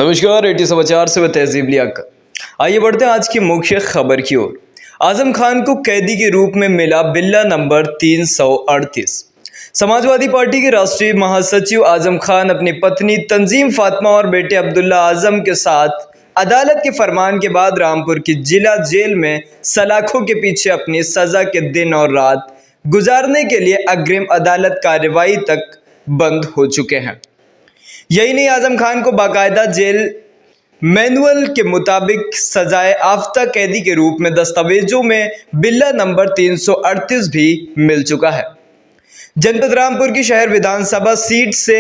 नमस्कार, एटी समाचार से मैं तहजीब लियाकत। आइए बढ़ते हैं आज की मुख्य खबर की ओर। आजम खान को कैदी के रूप में मिला बिल्ला नंबर 338। समाजवादी पार्टी के राष्ट्रीय महासचिव आजम खान अपनी पत्नी तंजीम फातिमा और बेटे अब्दुल्ला आजम के साथ अदालत के फरमान के बाद रामपुर की जिला जेल में सलाखों के पीछे अपनी सजा के दिन और रात गुजारने के लिए अग्रिम अदालत कार्रवाई तक बंद हो चुके हैं। यही नहीं, आजम खान को बाकायदा जेल मैनुअल के मुताबिक सजाए आफ्ता कैदी के रूप में दस्तावेजों में बिल्ला नंबर 338 भी मिल चुका है। जनपद रामपुर की शहर विधानसभा सीट से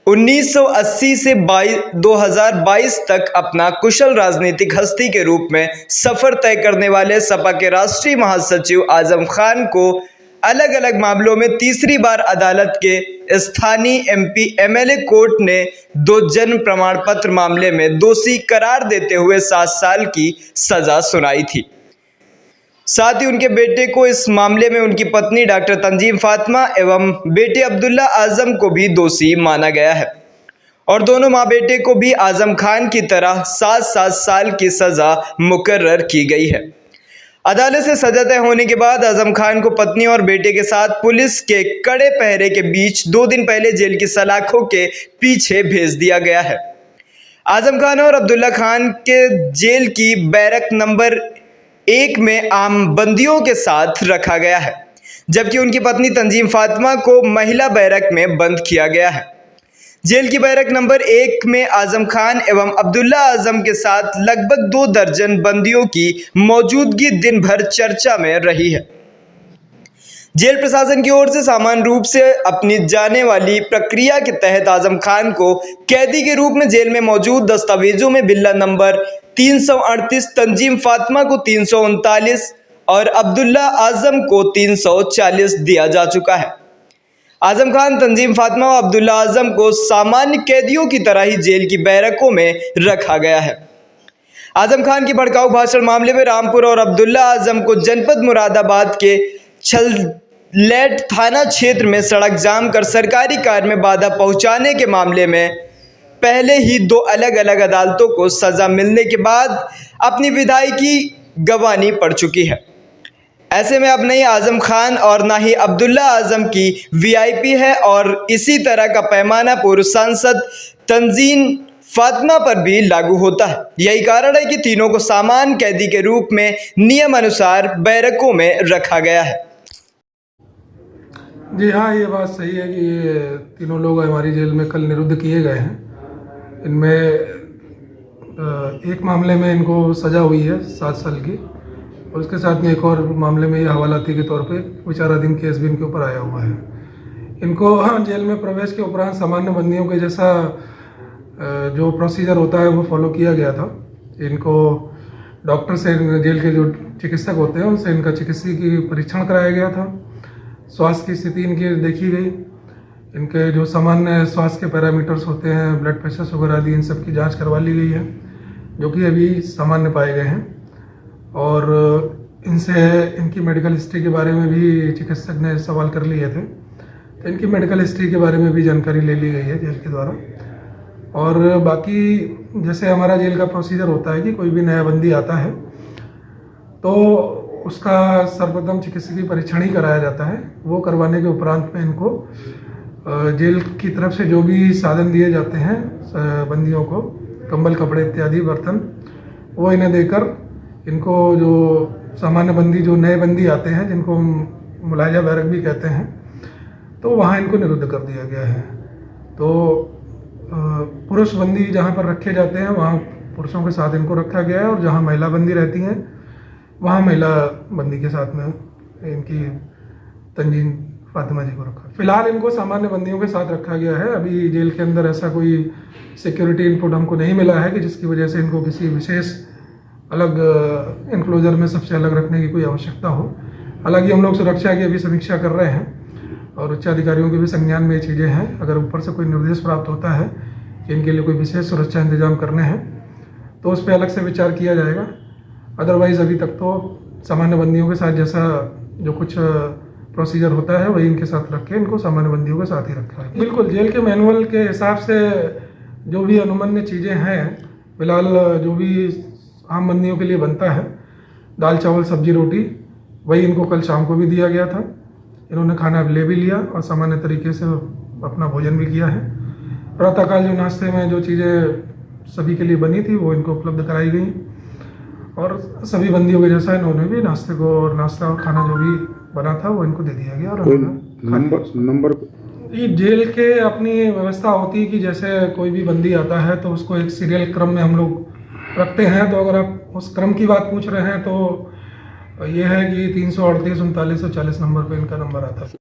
1980 से 2022 तक अपना कुशल राजनीतिक हस्ती के रूप में सफर तय करने वाले सपा के राष्ट्रीय महासचिव आजम खान को अलग अलग मामलों में तीसरी बार अदालत के स्थानीय एमपी एमएलए कोर्ट ने 2 जन्म प्रमाण पत्र मामले में दोषी करार देते हुए 7 साल की सजा सुनाई थी। साथ ही उनके बेटे को इस मामले में उनकी पत्नी डॉक्टर तंजीम फातिमा एवं बेटे अब्दुल्ला आजम को भी दोषी माना गया है और दोनों मां बेटे को भी आजम खान की तरह 7-7 साल की सजा मुकर्रर की गई है। अदालत से सजा तय होने के बाद आजम खान को पत्नी और बेटे के साथ पुलिस के कड़े पहरे के बीच 2 दिन पहले जेल की सलाखों के पीछे भेज दिया गया है। आजम खान और अब्दुल्ला खान के जेल की बैरक नंबर 1 में आम बंदियों के साथ रखा गया है, जबकि उनकी पत्नी तंजीम फातिमा को महिला बैरक में बंद किया गया है। जेल की बैरक नंबर 1 में आजम खान एवं अब्दुल्ला आजम के साथ लगभग 2 दर्जन बंदियों की मौजूदगी दिन भर चर्चा में रही है। जेल प्रशासन की ओर से सामान्य रूप से अपनी जाने वाली प्रक्रिया के तहत आजम खान को कैदी के रूप में जेल में मौजूद दस्तावेजों में बिल्ला नंबर 338, तंजीम फातिमा को 339 और अब्दुल्ला आजम को 340 दिया जा चुका है। आजम खान, तंजीम फातिमा और अब्दुल्ला आजम को सामान्य कैदियों की तरह ही जेल की बैरकों में रखा गया है। आजम खान की भड़काऊ भाषण मामले में रामपुर और अब्दुल्ला आजम को जनपद मुरादाबाद के छललेट थाना क्षेत्र में सड़क जाम कर सरकारी कार्य में बाधा पहुंचाने के मामले में पहले ही 2 अलग अलग अदालतों को सजा मिलने के बाद अपनी विदायगी गंवानी पड़ चुकी है। ऐसे में अब नहीं आजम खान और ना ही अब्दुल्ला आजम की वीआईपी है और इसी तरह का पैमाना पूर्व सांसद तंजीम फातिमा पर भी लागू होता है। यही कारण है कि तीनों को सामान्य कैदी के रूप में नियम अनुसार बैरकों में रखा गया है। जी हाँ, ये बात सही है कि ये तीनों लोग हमारी जेल में कल निरुद्ध किए गए हैं। इनमें एक मामले में इनको सज़ा हुई है 7 साल की और उसके साथ में एक और मामले में ये हवालाती के तौर पे विचाराधीन केस भी इनके ऊपर आया हुआ है। इनको जेल में प्रवेश के उपरांत सामान्य बंदियों के जैसा जो प्रोसीजर होता है वो फॉलो किया गया था। इनको डॉक्टर से, जेल के जो चिकित्सक होते हैं उनसे इनका चिकित्सकीय परीक्षण कराया गया था। स्वास्थ्य की स्थिति इनकी देखी गई। इनके जो सामान्य स्वास्थ्य के पैरामीटर्स होते हैं, ब्लड प्रेशर, शुगर आदि, इन सब की जाँच करवा ली गई है, जो कि अभी सामान्य पाए गए हैं। और इनसे इनकी मेडिकल हिस्ट्री के बारे में भी चिकित्सक ने सवाल कर लिए थे, तो इनकी मेडिकल हिस्ट्री के बारे में भी जानकारी ले ली गई है जेल के द्वारा। और बाकी जैसे हमारा जेल का प्रोसीजर होता है कि कोई भी नया बंदी आता है तो उसका सर्वप्रथम चिकित्सकीय परीक्षण ही कराया जाता है। वो करवाने के उपरांत में इनको जेल की तरफ से जो भी साधन दिए जाते हैं बंदियों को, कंबल, कपड़े इत्यादि बर्तन, वो इन्हें देकर इनको, जो सामान्य बंदी, जो नए बंदी आते हैं जिनको मुलायजा बैरक भी कहते हैं, तो वहाँ इनको निरुद्ध कर दिया गया है। तो पुरुष बंदी जहाँ पर रखे जाते हैं वहाँ पुरुषों के साथ इनको रखा गया है और जहाँ महिला बंदी रहती हैं वहाँ महिला बंदी के साथ में इनकी तंजीम फातिमा जी को रखा। फिलहाल इनको सामान्य बंदियों के साथ रखा गया है। अभी जेल के अंदर ऐसा कोई सिक्योरिटी इनपुट हमको नहीं मिला है कि जिसकी वजह से इनको किसी विशेष अलग इनक्लोजर में सबसे अलग रखने की कोई आवश्यकता हो। हालांकि हम लोग सुरक्षा की अभी समीक्षा कर रहे हैं और उच्च अधिकारियों के भी संज्ञान में ये चीज़ें हैं। अगर ऊपर से कोई निर्देश प्राप्त होता है कि इनके लिए कोई विशेष सुरक्षा इंतजाम करने हैं तो उस पर अलग से विचार किया जाएगा। अदरवाइज़ अभी तक तो सामान्य बंदियों के साथ जैसा जो कुछ प्रोसीजर होता है वही इनके साथ रख के इनको सामान्य बंदियों के साथ ही रखा है। बिल्कुल जेल के मैनुअल के हिसाब से जो भी अनुमन्य चीज़ें हैं फिलहाल, जो भी आम बंदियों के लिए बनता है, दाल चावल सब्जी रोटी, वही इनको कल शाम को भी दिया गया था। इन्होंने खाना ले भी लिया और सामान्य तरीके से अपना भोजन भी किया है। प्रातःकाल जो नाश्ते में जो चीज़ें सभी के लिए बनी थी वो इनको उपलब्ध कराई गई और सभी बंदियों के जैसा इन्होंने भी नाश्ता और खाना जो भी बना था वो इनको दे दिया गया। और नंबर ये जेल के अपनी व्यवस्था होती है कि जैसे कोई भी बंदी आता है तो उसको एक सीरियल क्रम में हम लोग रखते हैं। तो अगर आप उस क्रम की बात पूछ रहे हैं तो ये है कि 338, 39 और 40 नंबर पे इनका नंबर आता है।